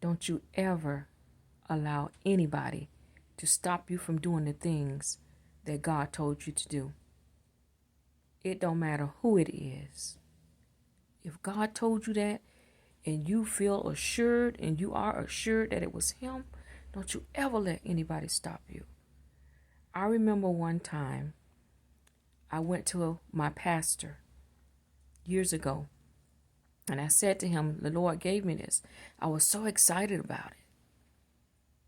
Don't you ever allow anybody to stop you from doing the things that God told you to do. It don't matter who it is. If God told you that and you feel assured and you are assured that it was him, don't you ever let anybody stop you. I remember one time I went to my pastor years ago and I said to him, the Lord gave me this. I was so excited about it.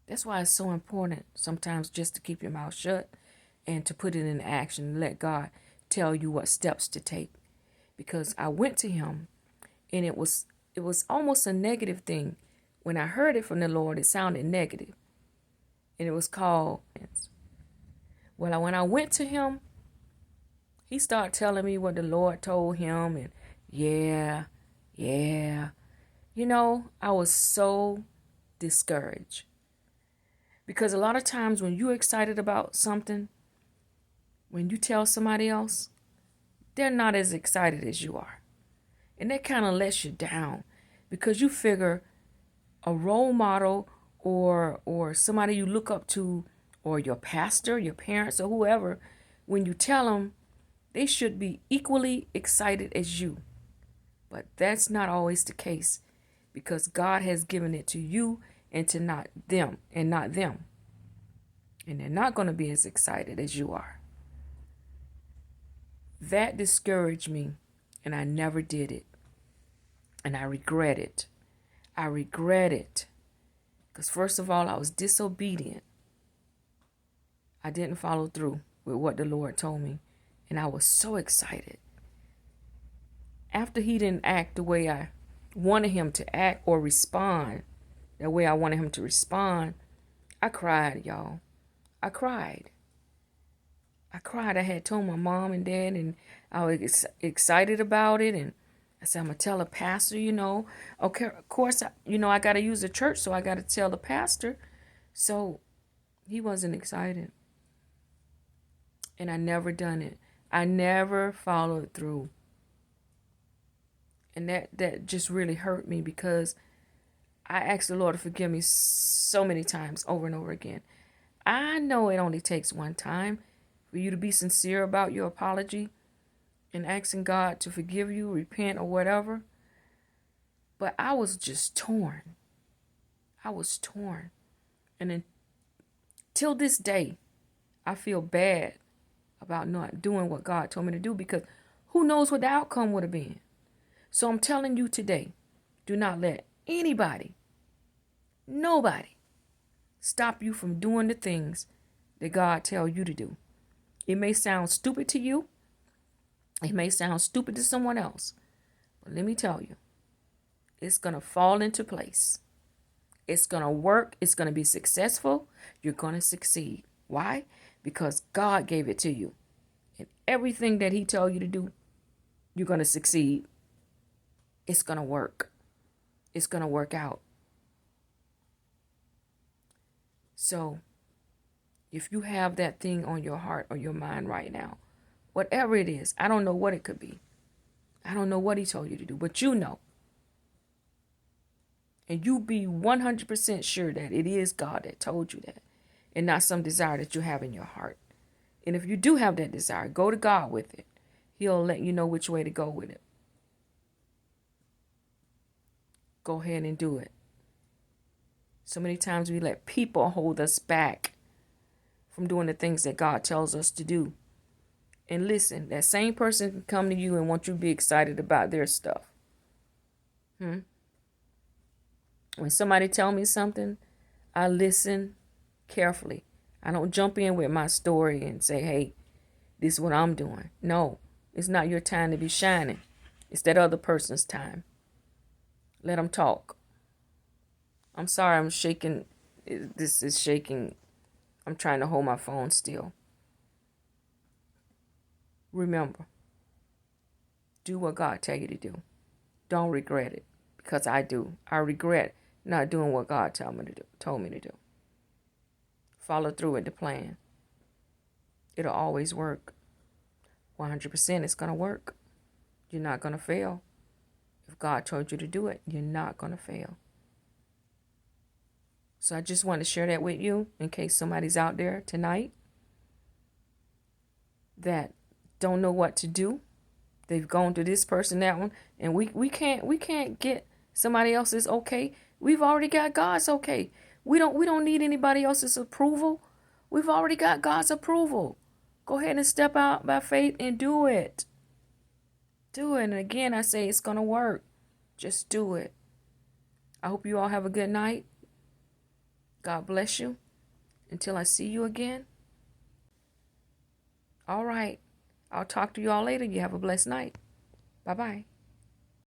That's why it's so important sometimes just to keep your mouth shut and to put it in action and let God tell you what steps to take. Because I went to him and it was almost a negative thing. When I heard it from the Lord, it sounded negative. And it was called, well, when I went to him, he started telling me what the Lord told him. And yeah. I was so discouraged. Because a lot of times when you're excited about something, when you tell somebody else, they're not as excited as you are. And that kind of lets you down because you figure a role model or somebody you look up to or your pastor, your parents or whoever, when you tell them, they should be equally excited as you. But that's not always the case because God has given it to you and to not them. And they're not going to be as excited as you are. That discouraged me and I never did it. And I regret it. Because first of all, I was disobedient. I didn't follow through with what the Lord told me. And I was so excited. After he didn't act the way I wanted him to act or respond the way I wanted him to respond, I cried, y'all. I cried. I had told my mom and dad, and I was excited about it. And I said, I'm going to tell the pastor, Okay, of course, I got to use the church, so I got to tell the pastor. So he wasn't excited. And I never done it. I never followed through. And that just really hurt me because I asked the Lord to forgive me so many times over and over again. I know it only takes one time for you to be sincere about your apology and asking God to forgive you, repent or whatever. But I was just torn. And until this day, I feel bad about not doing what God told me to do because who knows what the outcome would have been. So I'm telling you today, do not let nobody stop you from doing the things that God tells you to do. It may sound stupid to you. It may sound stupid to someone else. But let me tell you, it's going to fall into place. It's going to work. It's going to be successful. You're going to succeed. Why? Because God gave it to you. And everything that he told you to do, you're going to succeed. It's going to work. It's going to work out. So, if you have that thing on your heart or your mind right now, whatever it is, I don't know what it could be. I don't know what he told you to do, but you know. And you be 100% sure that it is God that told you that and not some desire that you have in your heart. And if you do have that desire, go to God with it. He'll let you know which way to go with it. Go ahead and do it. So many times we let people hold us back from doing the things that God tells us to do. And listen, that same person can come to you and want you to be excited about their stuff. When somebody tell me something, I listen carefully. I don't jump in with my story and say, hey, this is what I'm doing. No, it's not your time to be shining. It's that other person's time. Let them talk. I'm sorry, I'm shaking. This is shaking. I'm trying to hold my phone still. Remember, do what God tell you to do. Don't regret it, because I do. I regret not doing what God told me to do. Follow through with the plan. It'll always work. 100% it's going to work. You're not going to fail. If God told you to do it, you're not going to fail. So I just want to share that with you in case somebody's out there tonight that don't know what to do. They've gone to this person, that one, and we can't get somebody else's okay. We've already got God's okay. We don't need anybody else's approval. We've already got God's approval. Go ahead and step out by faith and do it. Do it. And again, I say it's gonna work. Just do it. I hope you all have a good night. God bless you. Until I see you again. All right. I'll talk to you all later. You have a blessed night. Bye-bye.